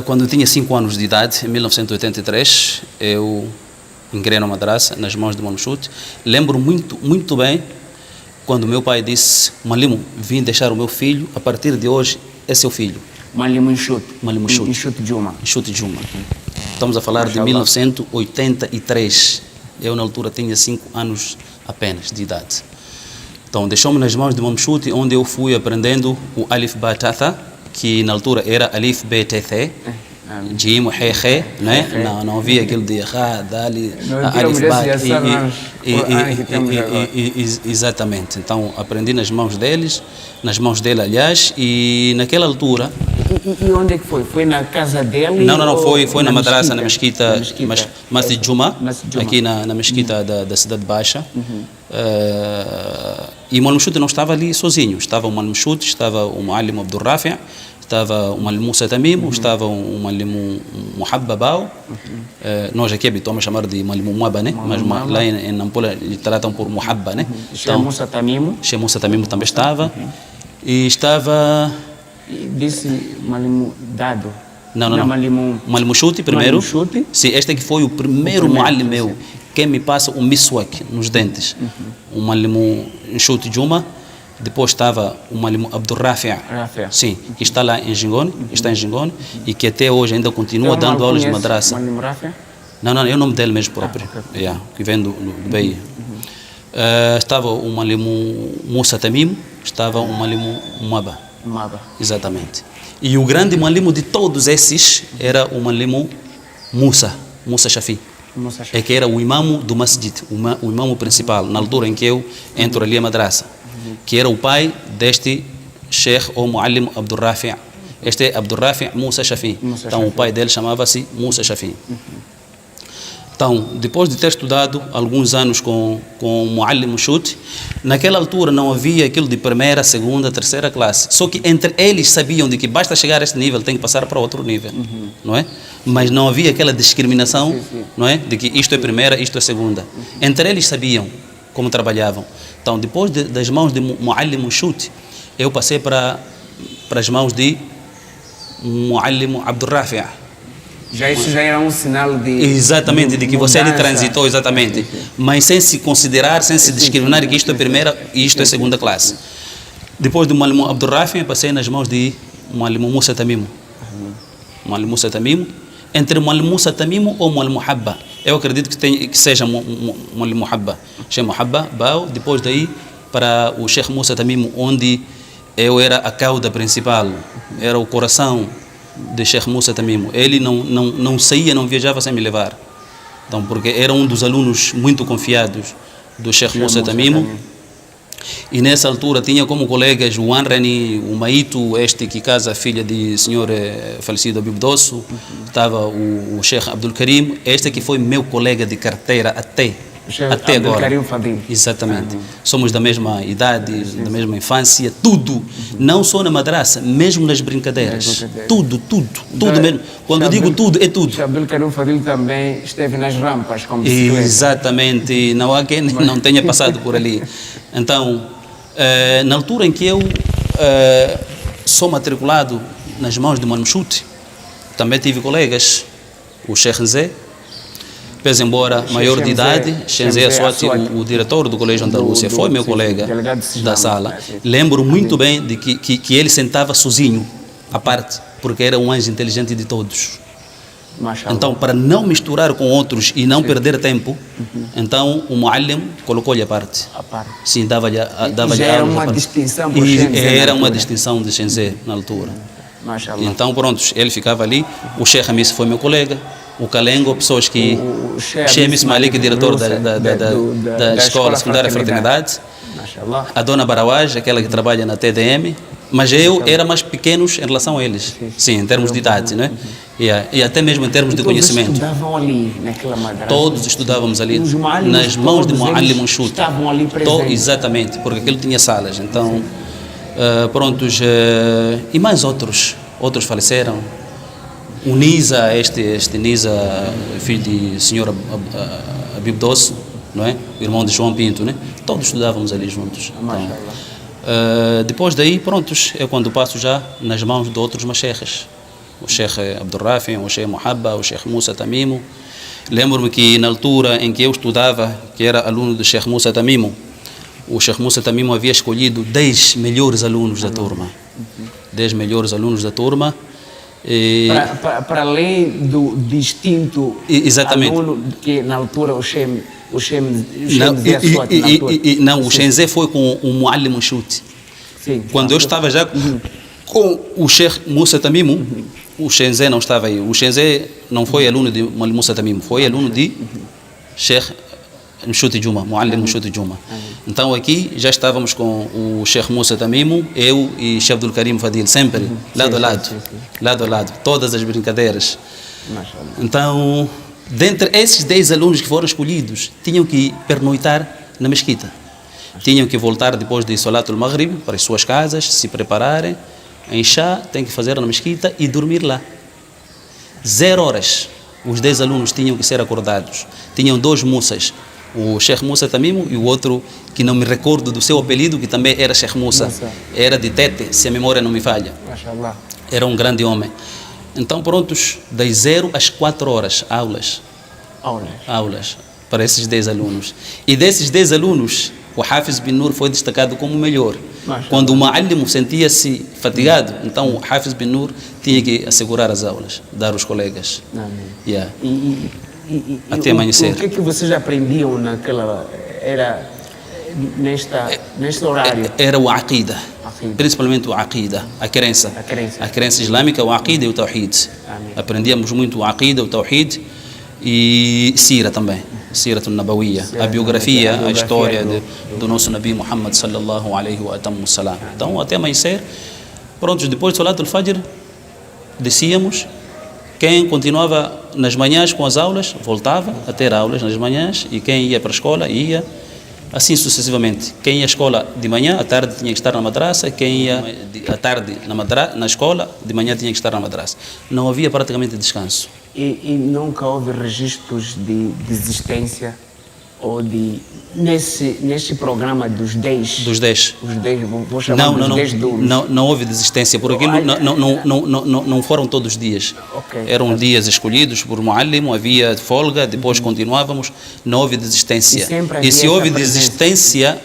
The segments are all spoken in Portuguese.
Quando eu tinha 5 anos de idade, em 1983, eu ingrei na madrasa, nas mãos de Mwalimu Shute. Lembro muito bem quando meu pai disse: Mwalimu, vim deixar o meu filho, a partir de hoje é seu filho. Mwalimu Shute. Mwalimu Shute. Shute Juma. Shute Juma. Estamos a falar de 1983. Eu, na altura, tinha 5 anos apenas de idade. Então, deixou-me nas mãos de Mwalimu Shute, onde eu fui aprendendo o Alif Ba Ta Tha, que na altura era Alif Be Te The, Jim, He, He, né? Não havia aquilo de Ra, Dali, Alif Ba. Exatamente. Então, aprendi nas mãos deles, nas mãos dele, aliás, e naquela altura. E onde é que foi? Foi na casa dele? Não, foi na madrasa, na mesquita, Masjid Juma, aqui na mesquita da Cidade Baixa. E o Mwalimu Shute não estava ali sozinho, estava o Mwalimu Shute, estava o Muallim Abdul Rafi', estava o Mwalimu Musa Tamim, estava o Mwalimu Muhabba Bao. Nós aqui habituamos a chamar de Mwalimu Mwaba, né? Mas lá em Nampula lhe tratam por Muhabba, né? Então, Sheikh Musa Tamim também estava. E estava... Disse Mwalimu Dado. Não. Mwalimu Shute primeiro. Sim, este aqui foi o primeiro Muallim meu, que me passa o miswak nos dentes. O Mwalimu Shute Juma. Depois estava o Mwalimu Abdul Rafi', sim, que está lá em Jingone, e que até hoje ainda continua dando aulas de madraça. Mwalimu Rafi'? Não, é o nome dele mesmo próprio, que vem do Bahia. Estava o Mwalimu Musa Tamim, estava o Mwalimu Mwaba. Exatamente. E o grande Mwalimu de todos esses era o Mwalimu Musa Shafi. É que era o imamo do masjid, o imamo principal, na altura em que eu entro ali a madraça, que era o pai deste Sheikh ou Muallim Abdul Rafi'. Este é Abdul Rafi' Musa Shafi. Então o pai dele chamava-se Musa Shafi. Então, depois de ter estudado alguns anos com o Mwalimu Shute, naquela altura não havia aquilo de primeira, segunda, terceira classe. Só que entre eles sabiam de que basta chegar a este nível, tem que passar para outro nível, não é? Mas não havia aquela discriminação, não é? De que isto é primeira, isto é segunda. Entre eles sabiam como trabalhavam. Então, depois das mãos de Mwalimu Shute, eu passei para as mãos de Muallim Abdul Rafi'. Isso já era um sinal de... Exatamente, de que você ali transitou, exatamente. Mas sem se considerar, sem se discriminar que isto é primeira e isto é segunda classe. Depois do Mwalimu Abdul Rafi', passei nas mãos de Mwalimu Musa Tamim. Mwalimu Musa Tamim. Entre Mwalimu Musa Tamim ou Mwalimu Muhabba. Eu acredito que seja Mwalimu Muhabba. Sheikh Muhabba, Bao. Depois daí para o Sheikh Musa Tamim, onde eu era a cauda principal, era o coração de Sheikh Musa Tamim. Ele não saía, não viajava sem me levar. Então, porque era um dos alunos muito confiados do Sheikh Musa Tamim. E nessa altura tinha como colegas o Anrani, o Maito, este que casa a filha de senhor falecido Abib Dosso. Estava o Sheikh Abdul Karim, este que foi meu colega de carteira até agora. Exatamente. Somos da mesma idade, da mesma infância, tudo. Não só na madraça, mesmo nas brincadeiras. Tudo mesmo. Quando eu digo tudo, é tudo. O Abdul Karim Fadil também esteve nas rampas como bicicleta. Exatamente. Não há quem não tenha passado por ali. Então, na altura em que eu sou matriculado nas mãos de Mwalimu Shute, também tive colegas, o Sheikh Nzé, pese embora maior de idade, Sheikh Nzé Aswati, o diretor do Colégio Andalúcia, foi meu colega da sala. Lembro muito bem de que ele sentava sozinho, à parte, porque era um anjo inteligente de todos. Então, para não misturar com outros e não perder tempo, então o Muallim colocou-lhe a parte. Sim, dava-lhe era uma distinção para o Sheikh Nzé. Era uma distinção de Sheikh Nzé na altura. Então, prontos, ele ficava ali. O Sheikh Amis foi meu colega. O Calengo, pessoas que... O Sheikh Amis Malik, diretor da Escola Secundária Fraternidade. A Dona Barawaj, aquela que trabalha na TDM. Mas eu era mais pequenos em relação a eles. Sim, em termos de idade, né? E até mesmo em termos de conhecimento. Todos estudavam ali naquela madrasa? Todos estudávamos ali, nas mãos de Muallim Shute. Estavam ali presentes? Exatamente, porque aquilo tinha salas. Então, prontos, e mais outros faleceram. O Nisa, este Nisa, filho de senhor Abib Dosso, não é? O irmão de João Pinto, né? Todos estudávamos ali juntos. Então, depois daí, prontos, é quando passo já nas mãos de outros macheiras. o Sheikh Abdurrafi, o Sheikh Mohabba, o Sheikh Musa Tamimo. Lembro-me que na altura em que eu estudava, que era aluno do Sheikh Musa Tamimo, o Sheikh Musa Tamimo havia escolhido 10 melhores alunos da turma. 10 melhores alunos da turma. Para além do distinto exatamente. aluno que na altura o Shem dizia sorte na altura. Não, o Shenzé foi com o Muallim Chute. Quando eu estava já com o Sheikh Musa Tamimo, o Shenzé não estava aí. O Shenzé não foi aluno de Muallim Musa Tamimo, foi aluno de Sheikh Mshuti Juma, Muallim Mshuti Juma. Então aqui já estávamos com o Sheikh Musa Tamimo, eu e Sheikh Abdul Karim Fadil, sempre lado a lado, todas as brincadeiras. Então, dentre esses 10 alunos que foram escolhidos, tinham que pernoitar na mesquita. Tinham que voltar depois de Salatul Maghrib para as suas casas, se prepararem, em Shá, tem que fazer na mesquita e dormir lá. 0 horas, os 10 alunos tinham que ser acordados. Tinham 2 Musas, o Sheikh Musa Tamimo e o outro que não me recordo do seu apelido, que também era Sheikh Musa. Era de Tete, se a memória não me falha. Era um grande homem. Então, prontos, das 0 às 4 horas, aulas para esses 10 alunos. E desses 10 alunos, o Hafiz bin Nur foi destacado como o melhor. Quando o Muallim sentia-se fatigado, então o Hafiz bin Nur tinha que assegurar as aulas, dar aos colegas. Yeah. Até amanhecer. O que vocês aprendiam naquela... Era neste horário? Era o Aqida. Principalmente o Aqida, a crença islâmica, o Aqida e o Tawhid. Aprendíamos muito o Aqida, o Tawhid e Sira também, Sira al-Nabawiyya, a biografia, a história do nosso Nabi Muhammad sallallahu alaihi wa sallam. Então, até amanhecer, prontos, depois do Salat al-Fajr, descíamos. Quem continuava nas manhãs com as aulas, voltava a ter aulas nas manhãs, e quem ia para a escola, ia. Assim sucessivamente. Quem ia à escola de manhã, à tarde tinha que estar na madraça. Quem ia à tarde na escola, de manhã tinha que estar na madraça. Não havia praticamente descanso. E nunca houve registros de desistência ou de... Nesse programa dos 10... Dos 10. Os 10, vou chamar dos 10 duros. Não houve desistência, porque não foram todos os dias. Eram dias escolhidos por Muallim, havia folga, depois continuávamos, não houve desistência. E se houve desistência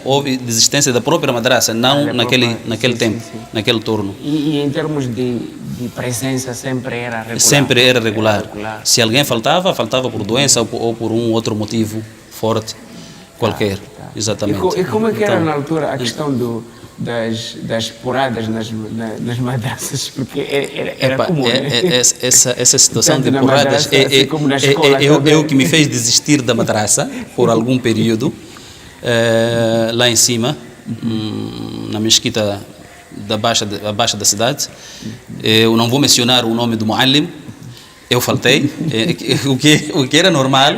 da própria madraça, não naquele tempo, naquele turno. E em termos de presença sempre era regular? Sempre era regular. Se alguém faltava por doença ou por um outro motivo forte, qualquer. Exatamente. E como é que era na altura a questão das poradas nas madraças? Porque era comum, essa situação de poradas é o que me fez desistir da madraça por algum período, lá em cima, na mesquita abaixo da cidade. Eu não vou mencionar o nome do Muallim. Eu faltei, o que era normal,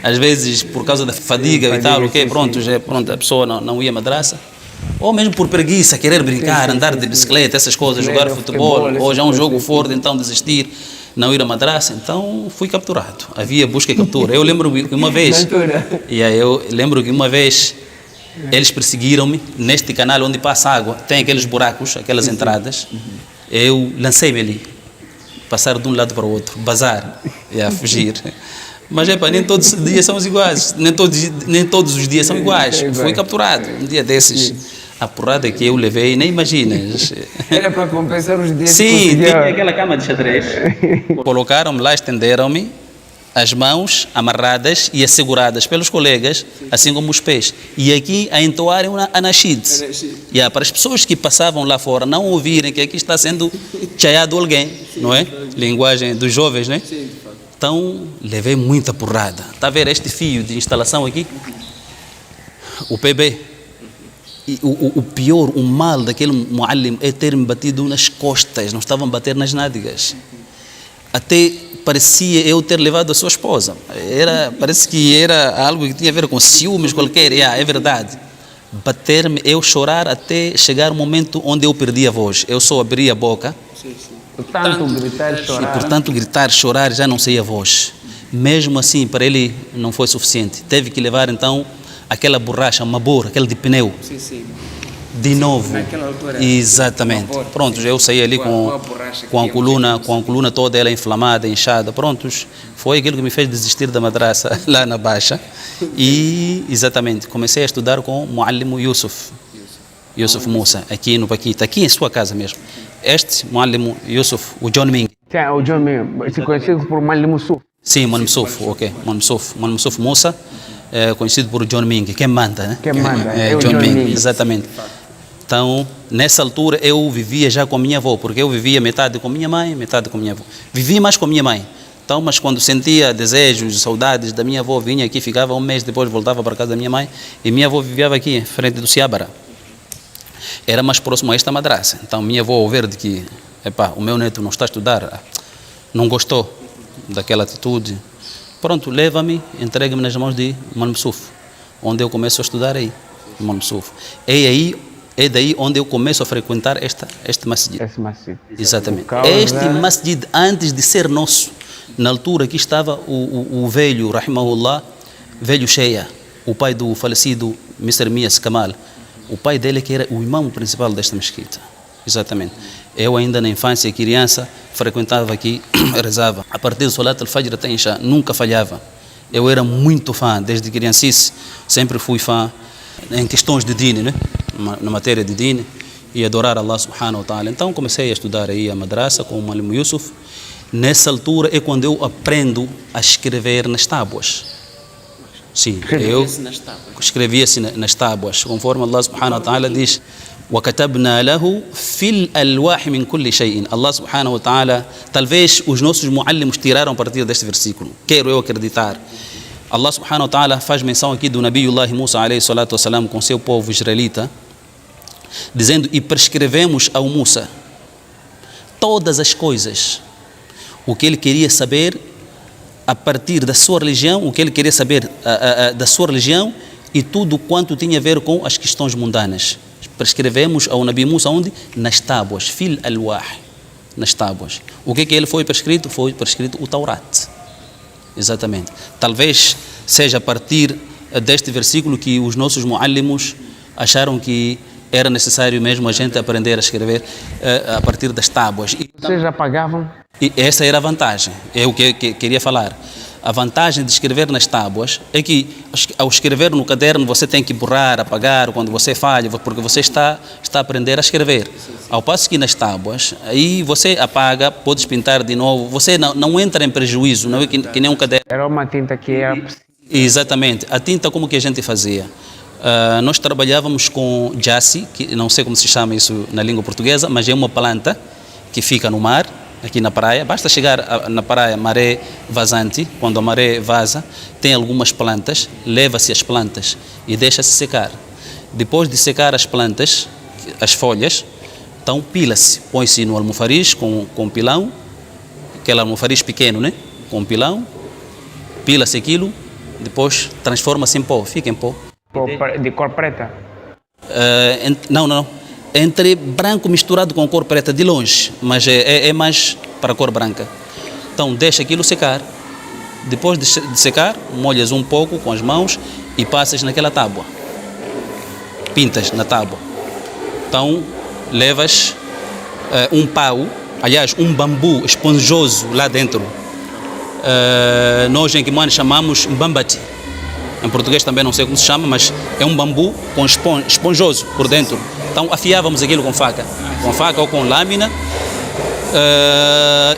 às vezes por causa da fadiga e tal, pronto, a pessoa não ia à madraça, ou mesmo por preguiça, querer brincar, andar de bicicleta, essas coisas, jogar futebol, ou já um jogo forte, então desistir, não ir à madraça, então fui capturado. Havia busca e captura. Eu lembro que uma vez, eles perseguiram-me neste canal onde passa água, tem aqueles buracos, aquelas entradas, eu lancei-me ali. Passar de um lado para o outro, bazar, a fugir. Mas nem todos os dias são iguais, nem todos os dias são iguais. Fui capturado um dia desses. A porrada que eu levei, nem imaginas. Era para compensar os dias. Sim, tinha aquela cama de xadrez. Colocaram-me lá, estenderam-me, as mãos amarradas e asseguradas pelos colegas, assim como os pés. E aqui a entoarem a Nashid. Para as pessoas que passavam lá fora não ouvirem que aqui está sendo chaiado alguém, não é? Linguagem dos jovens, né? Então, levei muita porrada. Está a ver este fio de instalação aqui? O PB. E o pior, o mal daquele Muallim é ter-me batido nas costas, não estavam a bater nas nádegas. Até parecia eu ter levado a sua esposa. Parece que era algo que tinha a ver com ciúmes qualquer. É verdade. Bater-me, eu chorar até chegar o momento onde eu perdi a voz. Eu só abri a boca. Portanto, gritar, chorar, já não sei a voz. Mesmo assim, para ele não foi suficiente. Teve que levar então aquela borracha, mabor, aquele de pneu. de novo. Naquela altura. Exatamente. Prontos, eu saí ali com a coluna toda ela inflamada, inchada. Prontos, foi aquilo que me fez desistir da madraça lá na Baixa. E, exatamente, comecei a estudar com o Muallim Yusuf Musa, aqui no Paquita, aqui em sua casa mesmo. Este Muallim Yusuf, o John Ming. O John Ming, se conhecido por Muallim Yusuf. Sim, Muallim Yusuf, ok. Muallim Yusuf Musa, conhecido por John Ming, quem manda, né? Quem manda, John Ming, exatamente. Então, nessa altura, eu vivia já com a minha avó, porque eu vivia metade com minha mãe, metade com minha avó. Vivi mais com minha mãe. Então, mas quando sentia desejos, saudades da minha avó, vinha aqui, ficava um mês, depois voltava para a casa da minha mãe, e minha avó vivia aqui, em frente do Ciabara. Era mais próximo a esta madraça. Então, minha avó, ao ver de que, o meu neto não está a estudar, não gostou daquela atitude, pronto, leva-me, entrega-me nas mãos de Muallim Yusuf, onde eu começo a estudar aí, Muallim Yusuf. É daí onde eu começo a frequentar este masjid. Esse masjid. Exatamente. Este masjid, antes de ser nosso, na altura aqui estava o velho, rahimahullah, velho Sheia, o pai do falecido Mr. Mias Kamal. O pai dele que era o imã principal desta mesquita. Exatamente. Eu ainda na infância, criança, frequentava aqui, rezava. A partir do Salat al-Fajr até Isha, nunca falhava. Eu era muito fã, desde criancice, sempre fui fã em questões de dini, né? Na matéria de dini, e adorar Allah subhanahu wa ta'ala. Então comecei a estudar aí a madraça com o Muallim Yusuf. Nessa altura é quando eu aprendo a escrever nas tábuas. Sim, eu escrevia-se nas tábuas, conforme Allah subhanahu wa ta'ala diz: وَكَتَبْنَا لَهُ فِي الْأَلْوَاحِ مِنْ كُلِّ شَيْءٍ. Allah subhanahu wa ta'ala, talvez os nossos muallimos tiraram a partir deste versículo, quero eu acreditar. Allah subhanahu wa ta'ala faz menção aqui do Nabiullah Musa alayhi salatu wassalam com seu povo israelita, dizendo: e prescrevemos ao Musa todas as coisas, o que ele queria saber a partir da sua religião, o que ele queria saber da sua religião e tudo quanto tinha a ver com as questões mundanas. Prescrevemos ao Nabi Musa onde? Nas tábuas, fil alwah, nas tábuas. O que ele foi prescrito? Foi prescrito o Taurat. Exatamente. Talvez seja a partir deste versículo que os nossos muallimos acharam que era necessário mesmo a gente aprender a escrever a partir das tábuas. Vocês já pagavam? E essa era a vantagem, é o que queria falar. A vantagem de escrever nas tábuas é que, ao escrever no caderno, você tem que borrar, apagar quando você falha, porque você está a aprender a escrever. Ao passo que nas tábuas, aí você apaga, pode pintar de novo, você não entra em prejuízo, não é que nem um caderno. Era uma tinta que era... Exatamente. A tinta, como que a gente fazia? Nós trabalhávamos com jassi, que não sei como se chama isso na língua portuguesa, mas é uma planta que fica no mar, aqui na praia. Basta chegar na praia, maré vazante, quando a maré vaza, tem algumas plantas, leva-se as plantas e deixa-se secar. Depois de secar as plantas, as folhas, então pila-se, põe-se no almofariz com pilão, aquele almofariz pequeno, né? Com pilão, pila-se aquilo, depois transforma-se em pó, fica em pó. De cor preta? Não. Entre branco misturado com cor preta de longe, mas é mais para a cor branca. Então deixa aquilo secar. Depois de secar, molhas um pouco com as mãos e passas naquela tábua. Pintas na tábua. Então levas um pau, aliás, um bambu esponjoso lá dentro. Nós em Quimano chamamos mbambati. Em português também não sei como se chama, mas é um bambu com esponjoso por dentro. Então afiávamos aquilo com faca ou com lâmina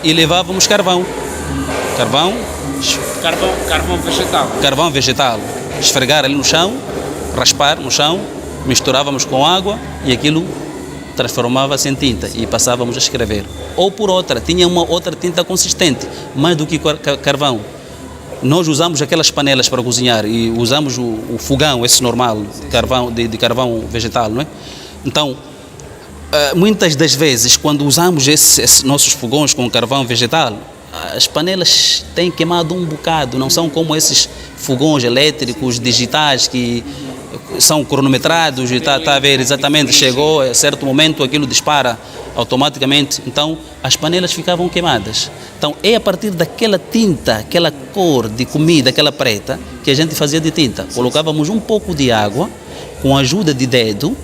e levávamos carvão vegetal. Carvão vegetal. Esfregar ali no chão, raspar no chão, misturávamos com água e aquilo transformava-se em tinta e passávamos a escrever. Ou por outra, tinha uma outra tinta consistente, mais do que carvão. Nós usamos aquelas panelas para cozinhar e usamos o fogão, esse normal, de carvão vegetal, não é? Então, muitas das vezes, quando usamos esses nossos fogões com carvão vegetal, as panelas têm queimado um bocado, não são como esses fogões elétricos digitais que são cronometrados e está a ver exatamente, chegou a certo momento, aquilo dispara automaticamente, então as panelas ficavam queimadas. Então é a partir daquela tinta, aquela cor de comida, aquela preta, que a gente fazia de tinta. Colocávamos um pouco de água com a ajuda de dedo,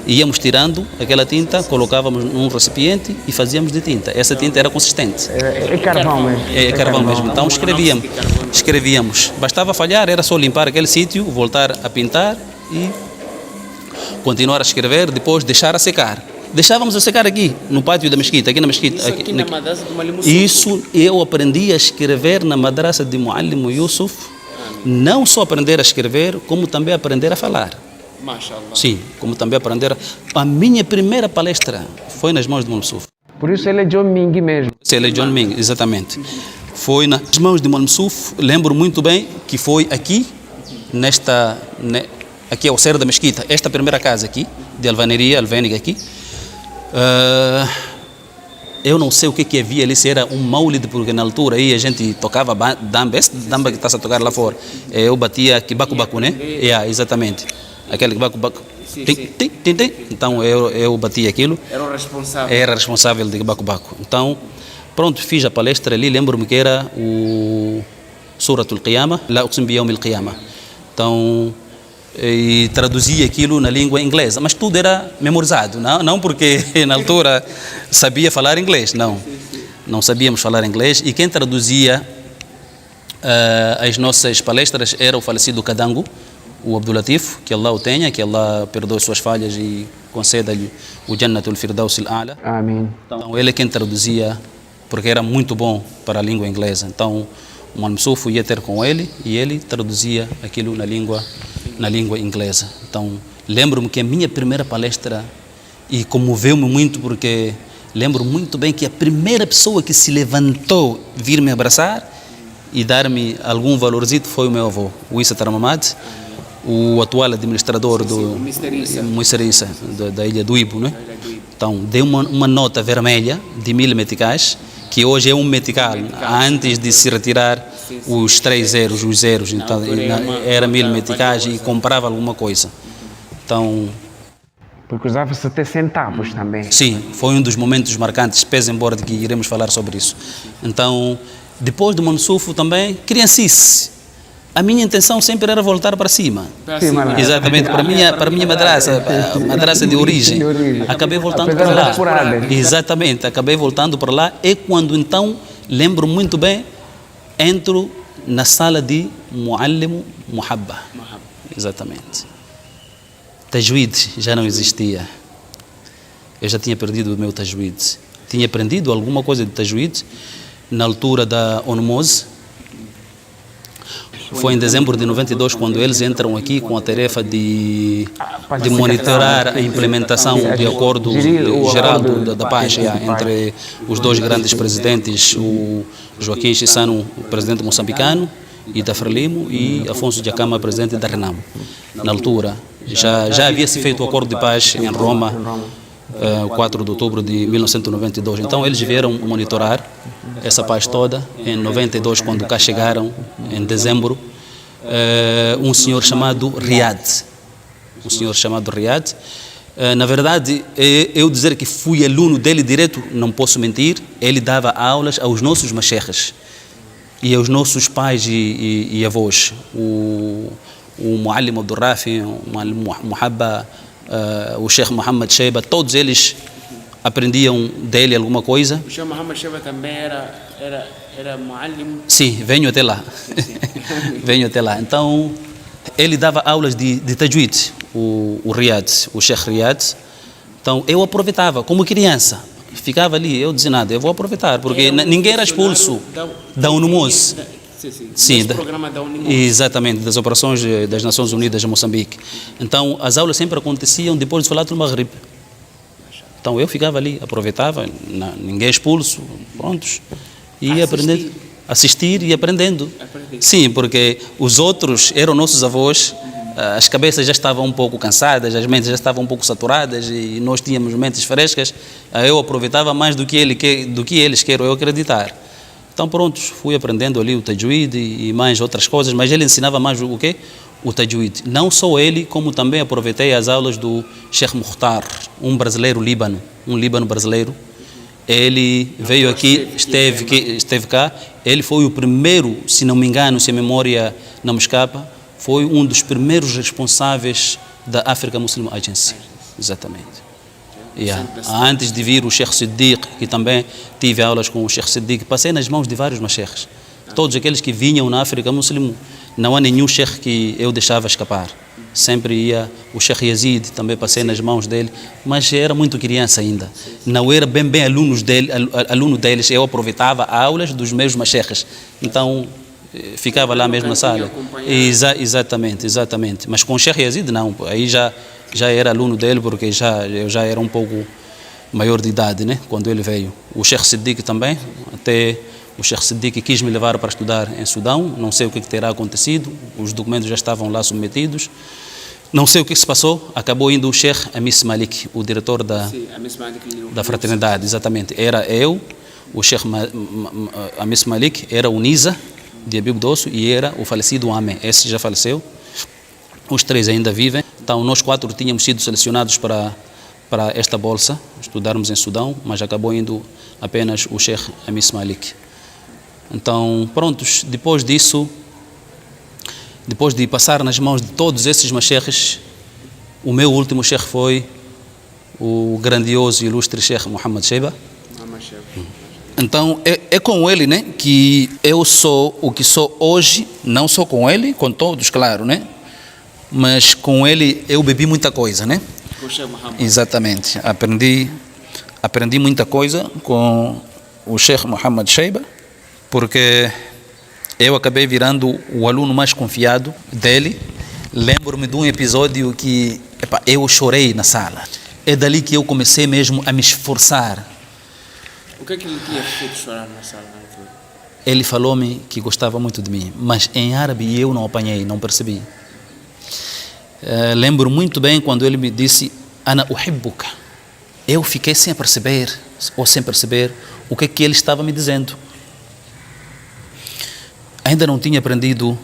íamos tirando aquela tinta, colocávamos num recipiente e fazíamos de tinta. Essa tinta era consistente. É carvão mesmo. É carvão mesmo. Então escrevíamos. Bastava falhar, era só limpar aquele sítio, voltar a pintar e continuar a escrever, depois deixar a secar. Deixávamos a secar aqui, no pátio da mesquita, aqui na mesquita. Isso aqui na madraça do Muallim Yusuf. Isso eu aprendi a escrever na madraça de Muallim Yusuf. Não só aprender a escrever, como também aprender a falar. Mashallah. Sim, como também aprender. A minha primeira palestra foi nas mãos de Muallim Yusuf. Por isso ele é John Ming mesmo. Ele é John Ming, exatamente. Foi nas mãos de Muallim Yusuf. Lembro muito bem que foi aqui, aqui ao Cerro da Mesquita, esta primeira casa aqui, de alvenaria, alvênica aqui. Eu não sei o que havia ali, se era um maulid, porque na altura aí a gente tocava damba, esse damba que está a tocar lá fora. Eu batia kibaku-baku, né? Exatamente. Aquele kibaku-baku. Então eu batia aquilo. Era responsável de kibaku-baku. Então, pronto, fiz a palestra ali, lembro-me que era o Suratul Qiyamah, La Uqsim bi Yawmil Qiyamah. Então, e traduzia aquilo na língua inglesa, mas tudo era memorizado, não porque na altura sabia falar inglês, não sabíamos falar inglês, e quem traduzia as nossas palestras era o falecido Cadango, o Abdulatif, que Allah o tenha, que Allah perdoe suas falhas e conceda-lhe o Jannatul Firdaus al-A'la. Amém. Então ele é quem traduzia, porque era muito bom para a língua inglesa. Então o Muallim Yusuf ia ter com ele e ele traduzia aquilo na língua inglesa. Então, lembro-me que a minha primeira palestra, e comoveu-me muito, porque lembro muito bem que a primeira pessoa que se levantou vir me abraçar e dar-me algum valorzito foi o meu avô, o Issa Taramamad, o atual administrador do Mr. Issa, da Ilha do Ibo, né? Então, dei uma nota vermelha de 1000 meticais, que hoje é um metical, antes de se retirar os 3 zeros, os zeros, então era 1000 meticais e comprava alguma coisa. Então, porque usava-se até centavos também. Sim, foi um dos momentos marcantes, pese embora de que iremos falar sobre isso. Então, depois do Muallim Yusuf também, criancice. A minha intenção sempre era voltar para cima. Exatamente, para a minha madraça de origem. Acabei voltando para lá. Exatamente, acabei voltando para lá. E quando então, lembro muito bem, entro na sala de Muallim Muhabba. Exatamente. Tajwid já não existia. Eu já tinha perdido o meu tajwid. Tinha aprendido alguma coisa de tajwid na altura da ONUMOS. Foi em dezembro de 92 quando eles entram aqui com a tarefa de monitorar a implementação do acordo geral da paz entre os dois grandes presidentes, o Joaquim Chissano, o presidente moçambicano, e da Frelimo, e Afonso Dhlakama, presidente da Renamo. Na altura, já havia se feito o acordo de paz em Roma, 4 de outubro de 1992. Então eles vieram monitorar essa paz toda. Em 92, quando cá chegaram, em dezembro, um senhor chamado Riad. Na verdade, eu dizer que fui aluno dele direto, não posso mentir. Ele dava aulas aos nossos mashekhs e aos nossos pais e avós. O Muallim Abdurrafi, o Muallim Muhabba, o Sheikh Muhammad Sheba, todos eles aprendiam dele alguma coisa. O Sheikh Muhammad Sheba também era Muallim? Sim, venho até lá. Então, ele dava aulas de tajwid, o Riad, o Sheikh Riad. Então, eu aproveitava, como criança, ficava ali, eu dizia nada, eu vou aproveitar, porque ninguém era expulso da UNUMOS. Sim, programa da UNIMOS. Exatamente, das operações das Nações Unidas em Moçambique. Então, as aulas sempre aconteciam depois do Salatul Maghrib. Então, eu ficava ali, aproveitava, ninguém expulso, prontos, e aprendendo, assistir e aprendendo. Sim, porque os outros eram nossos avós, as cabeças já estavam um pouco cansadas, as mentes já estavam um pouco saturadas e nós tínhamos mentes frescas. Eu aproveitava mais do que eles, quero eu acreditar. Então, pronto, fui aprendendo ali o tajwid e mais outras coisas, mas ele ensinava mais o quê? O tajwid. Não só ele, como também aproveitei as aulas do Sheikh Mukhtar, um líbano brasileiro. Ele veio aqui, esteve cá. Ele foi o primeiro, se não me engano, se a memória não me escapa, foi um dos primeiros responsáveis da Africa Muslim Agency. Exatamente. Yeah. Antes de vir o Sheikh Siddiq, que também tive aulas com o Sheikh Siddiq, passei nas mãos de vários masheikhs. Todos aqueles que vinham na África Muslim, não há nenhum sheikh que eu deixava escapar. Sempre ia o Sheikh Yazid, também passei nas mãos dele, mas era muito criança ainda. Não era bem aluno deles, eu aproveitava aulas dos meus masheikhs. Então, ficava lá mesmo na sala. Exatamente. Mas com o Sheikh Yazid, não. Aí já era aluno dele, porque eu já era um pouco maior de idade, né? Quando ele veio. O Sheikh Siddiq também, até o Sheikh Siddiq quis me levar para estudar em Sudão, não sei o que terá acontecido, os documentos já estavam lá submetidos, não sei o que se passou, acabou indo o Sheikh Amis Malik, o diretor da fraternidade, exatamente. Era eu, o Sheikh Amis Malik, era o Nisa, de Abigo Dosso, e era o falecido Ame, esse já faleceu, os três ainda vivem. Então, nós 4 tínhamos sido selecionados para esta bolsa, estudarmos em Sudão, mas acabou indo apenas o Sheikh Amis Malik. Então, prontos, depois disso, depois de passar nas mãos de todos esses masheikhs, o meu último sheikh foi o grandioso e ilustre Sheikh Muhammad Sheba. Então, é com ele, né, que eu sou o que sou hoje, não só com ele, com todos, claro, né? Mas com ele eu bebi muita coisa, né? Exatamente. Aprendi muita coisa com o Sheikh Muhammad Sheba, porque eu acabei virando o aluno mais confiado dele. Lembro-me de um episódio que eu chorei na sala. É dali que eu comecei mesmo a me esforçar. O que é que ele tinha feito chorar na sala? Ele falou-me que gostava muito de mim, mas em árabe eu não apanhei, não percebi. Lembro muito bem quando ele me disse Ana uhibbuka. Eu fiquei sem perceber o que é que ele estava me dizendo. Ainda não tinha aprendido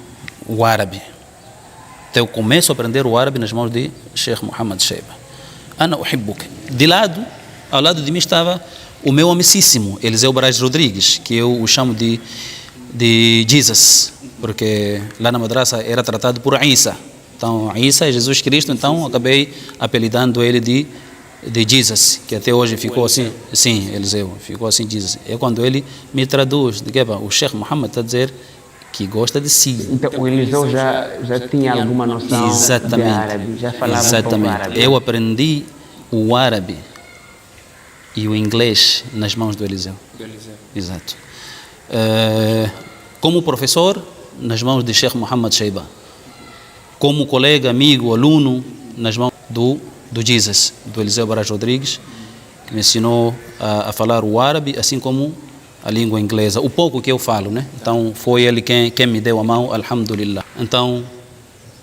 o árabe. Então eu começo a aprender o árabe nas mãos de Sheikh Muhammad Sheba. Ana uhibbuka. Ao lado de mim estava o meu amicíssimo Eliseu Braz Rodrigues, que eu o chamo de Jesus, porque lá na madraça era tratado por Isa. Então, Isa é Jesus Cristo, então acabei apelidando ele de Jesus, que até hoje ficou assim, sim, Eliseu, ficou assim Jesus. É quando ele me traduz, o Sheikh Muhammad está a dizer que gosta de si. Então, o Eliseu já tinha alguma noção de árabe, já falava um pouco árabe. Eu aprendi o árabe e o inglês nas mãos do Eliseu. Exato. Como professor, nas mãos de Sheikh Muhammad Sheba. Como colega, amigo, aluno, nas mãos do Jesus, do Eliseu Braz Rodrigues, que me ensinou a falar o árabe, assim como a língua inglesa. O pouco que eu falo, né? Então, foi ele quem me deu a mão, alhamdulillah. Então,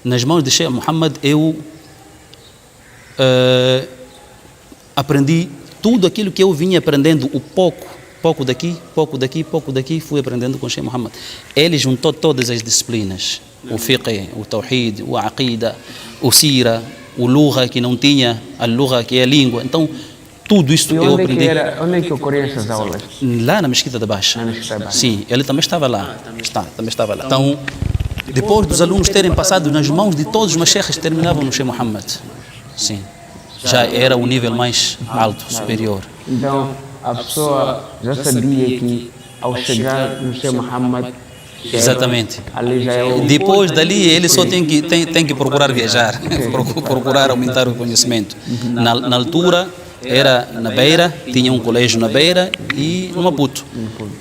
nas mãos de Sheikh Muhammad, eu aprendi tudo aquilo que eu vinha aprendendo, o pouco daqui, fui aprendendo com Sheikh Muhammad. Ele juntou todas as disciplinas, o fiqh, o tawhid, o aqida, o sira, o lugha, que não tinha a lugha, que é a língua. Então, tudo isso eu aprendi. Onde é que ocorriam essas aulas? Lá na Mesquita da Baixa. Sim, ele também estava lá. Também estava lá. Então, depois dos alunos terem passado nas mãos de todos os masheikhs, terminavam no Sheikh Muhammad. Sim. Já era o nível mais alto, superior. Então, a pessoa já sabia que ao chegar no Sheikh Muhammad, exatamente. Ali já é depois dali ele só tem que procurar viajar, procurar aumentar o conhecimento. Na altura era na Beira, tinha um colégio na Beira e no Maputo.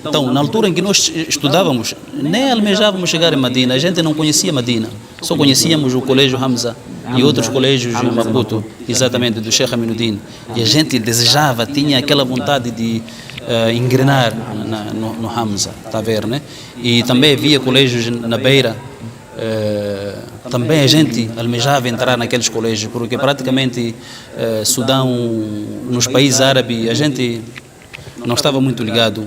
Então, na altura em que nós estudávamos, nem almejávamos chegar em Medina, a gente não conhecia Medina, só conhecíamos o colégio Hamza e outros colégios em Maputo, exatamente, do Sheikh Aminuddin. E a gente desejava, tinha aquela vontade de engrenar no Hamza, está a ver, né? E também havia colégios na Beira, também a gente almejava entrar naqueles colégios, porque praticamente Sudão, nos países árabes, a gente não estava muito ligado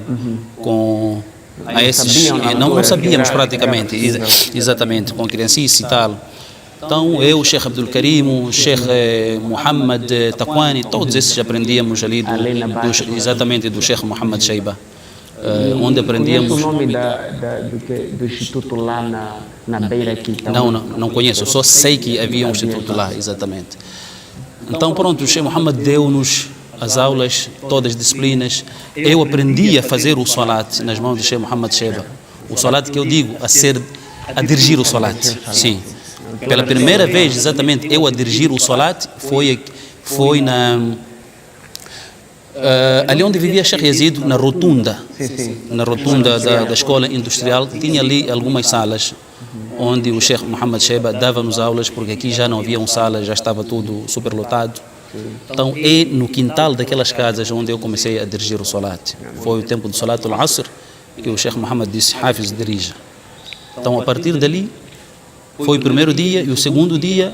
com a esses, não sabíamos praticamente, exatamente, com criancice e tal. Então, eu, Sheikh Abdul Karim, Sheikh Muhammad Taqwani, todos esses aprendíamos ali exatamente do Sheikh Muhammad Sheba. onde aprendíamos... Conhece o nome do instituto lá na beira aqui? Não conheço, só sei que havia um instituto lá, exatamente. Então pronto, o Sheikh Muhammad deu-nos as aulas, todas as disciplinas. Eu aprendi a fazer o salat nas mãos do Sheikh Muhammad Sheba. O salat que eu digo, a dirigir o salat, sim. Pela primeira vez, exatamente, eu a dirigir o salat foi ali onde vivia Sheikh Yazid, na rotunda. Na rotunda da escola industrial, tinha ali algumas salas onde o Sheikh Muhammad Sheba dava-nos aulas, porque aqui já não havia salas, já estava tudo superlotado. Então é no quintal daquelas casas onde eu comecei a dirigir o salat. Foi o tempo do salat al-Asr que o Sheikh Muhammad disse: Hafiz, dirija. Então a partir dali foi o primeiro dia, e o segundo dia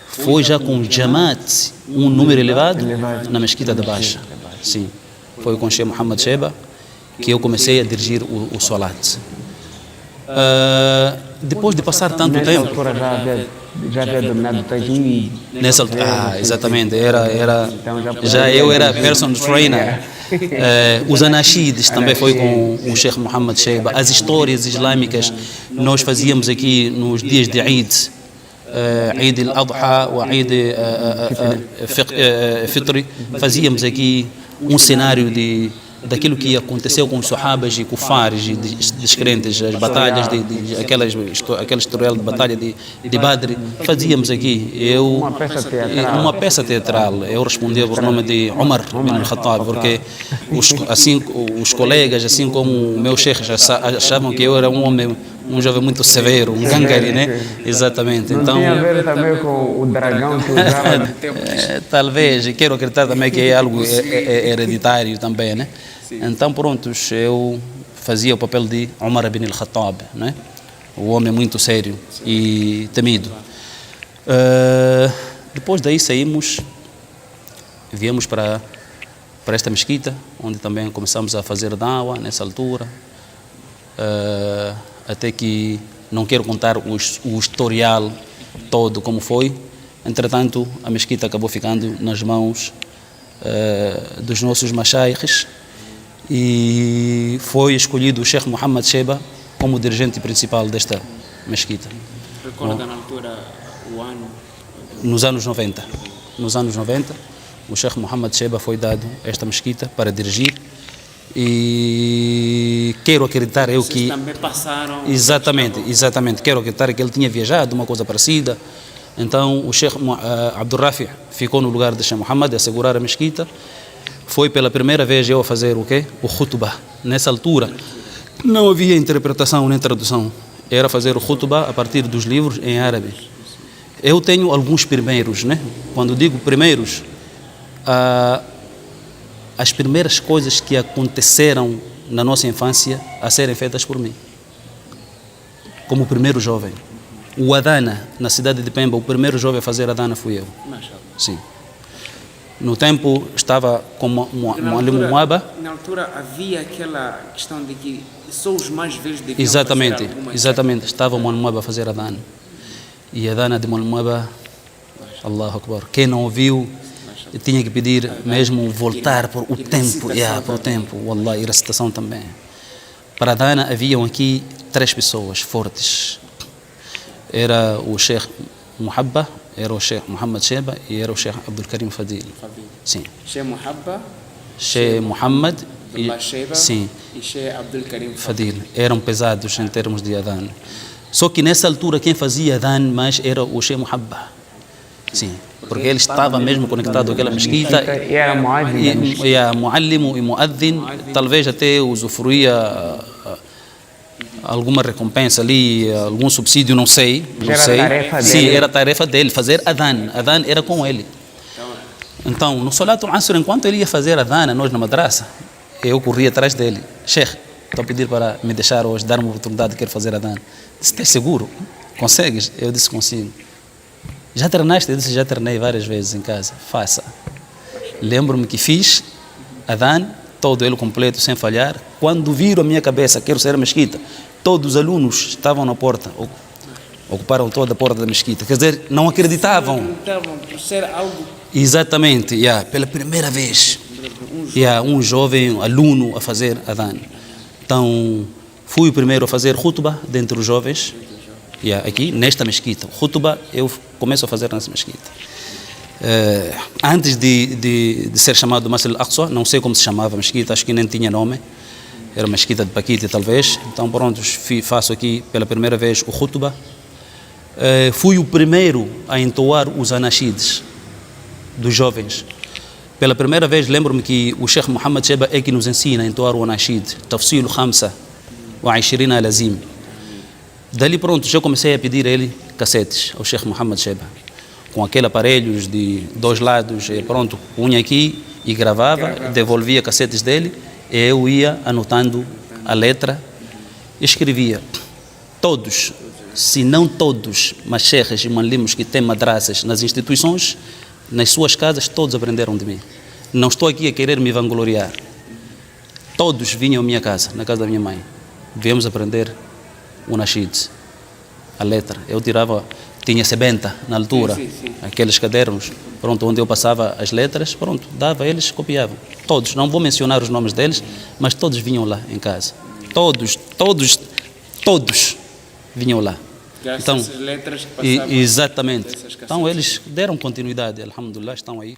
foi já com Jamaat, um número elevado, na Mesquita da Baixa. Sim, foi com o Sheikh Muhammad Sheba que eu comecei a dirigir o salat. Depois de passar tanto tempo... Já havia dominado tajwid. Nessa altura, exatamente, eu era personal trainer. Os anashides também foi com o Sheikh Muhammad Sheba. As histórias islâmicas nós fazíamos aqui nos dias de Eid, Eid al-Adha e Eid al-Fitr. Fazíamos aqui um cenário daquilo que aconteceu com os sahabas e kufares e descrentes, as batalhas, aquela historial de batalha de Badr. Fazíamos aqui uma peça teatral. Eu respondia por nome de Umar bin al-Khattab, porque os colegas, assim como o meu chefe, achavam que eu era um jovem muito severo, um gangari, né? Exatamente. Então, tinha a ver também com o dragão que usava no tempo. Talvez, quero acreditar também que é algo hereditário também, né? Então, prontos, eu fazia o papel de Umar bin al-Khattab, né? O homem muito sério e temido. Depois daí viemos para esta mesquita, onde também começamos a fazer dawa nessa altura. Até que não quero contar o historial todo como foi. Entretanto, a mesquita acabou ficando nas mãos dos nossos mashaykhs e foi escolhido o Sheikh Muhammad Sheba como dirigente principal desta mesquita. Recorda na altura o ano? Nos anos 90. Nos anos 90, o Sheikh Muhammad Sheba foi dado a esta mesquita para dirigir. E quero acreditar eu que... Vocês também passaram... Exatamente. Quero acreditar que ele tinha viajado, uma coisa parecida. Então o Sheikh Abdul Rafi ficou no lugar de Sheikh Muhammad a segurar a mesquita. Foi pela primeira vez eu a fazer o quê? O khutbah. Nessa altura não havia interpretação nem tradução. Era fazer o khutbah a partir dos livros em árabe. Eu tenho alguns primeiros, né? Quando digo primeiros, as primeiras coisas que aconteceram na nossa infância a serem feitas por mim. Como primeiro jovem. O Adana, na cidade de Pemba, o primeiro jovem a fazer Adana fui eu. Sim. No tempo estava com Muallim Muaba. Na altura havia aquela questão de que só os mais velhos deviam Exatamente. fazer Estava o Muallim Muaba a fazer Adana. E a Adana de Muallim Muaba, Allahu Akbar. Quem não ouviu, tinha que pedir mesmo voltar por o tempo, Wallah, e recitação também. Para a Dana haviam aqui 3 pessoas fortes. Era o Sheikh Muhabba, era o Sheikh Muhammad Sheba e era o Sheikh Abdul Karim Fadil. Sim. Sheikh Muhabba, Sheikh Muhammad sim, e Sheikh Abdul Karim Fadil. Eram pesados em termos de Adhan. Só que nessa altura quem fazia Adhan mais era o Sheikh Muhabba. Sim. Porque ele estava mesmo conectado àquela mesquita. E era muallim e muaddin, talvez até usufruía alguma recompensa ali, algum subsídio, não sei. Sim, era tarefa dele, fazer Adhan. Adhan era com ele. Então, no Salat al-Asr, enquanto ele ia fazer Adhan, nós na madraça, eu corria atrás dele. Sheikh, estou a pedir para me deixar hoje, dar uma oportunidade, quero fazer Adhan. Disse, estás seguro? Consegues? Eu disse, consigo. Já treinaste? Eu disse, já treinei várias vezes em casa. Faça. Lembro-me que fiz Adhan, todo ele completo, sem falhar. Quando viro a minha cabeça, quero ser a mesquita, todos os alunos estavam na porta, ocuparam toda a porta da mesquita. Quer dizer, não acreditavam. Por ser algo... Exatamente, pela primeira vez. Um jovem aluno a fazer Adhan. Então, fui o primeiro a fazer khutbah dentre os jovens, aqui nesta mesquita. Khutbah eu começo a fazer nessa mesquita. Antes de ser chamado Masjid al-Aqsa, não sei como se chamava a mesquita, acho que nem tinha nome, era uma mesquita de Paquite talvez. Então pronto, faço aqui pela primeira vez o khutbah. Fui o primeiro a entoar os anashids dos jovens. Pela primeira vez lembro-me que o Sheikh Muhammad Sheba é que nos ensina a entoar o anashid, Tafsil Khamsa wa 20 Alazim. Dali pronto, já comecei a pedir a ele cassetes, ao Sheikh Muhammad Sheba, com aquele aparelhos de 2 lados, pronto, punha aqui e gravava, devolvia cassetes dele, e eu ia anotando a letra e escrevia. Todos, se não todos, masheikhs e malimos que têm madrasas nas instituições, nas suas casas, todos aprenderam de mim. Não estou aqui a querer me vangloriar. Todos vinham à minha casa, na casa da minha mãe. Viemos aprender o Nashid, a letra. Eu tirava, tinha sebenta na altura, aqueles cadernos, pronto, onde eu passava as letras, pronto, dava, eles copiavam. Todos, não vou mencionar os nomes deles, mas todos vinham lá em casa. Todos vinham lá. Então, essas letras que passavam. Exatamente. Então eles deram continuidade, alhamdulillah, estão aí.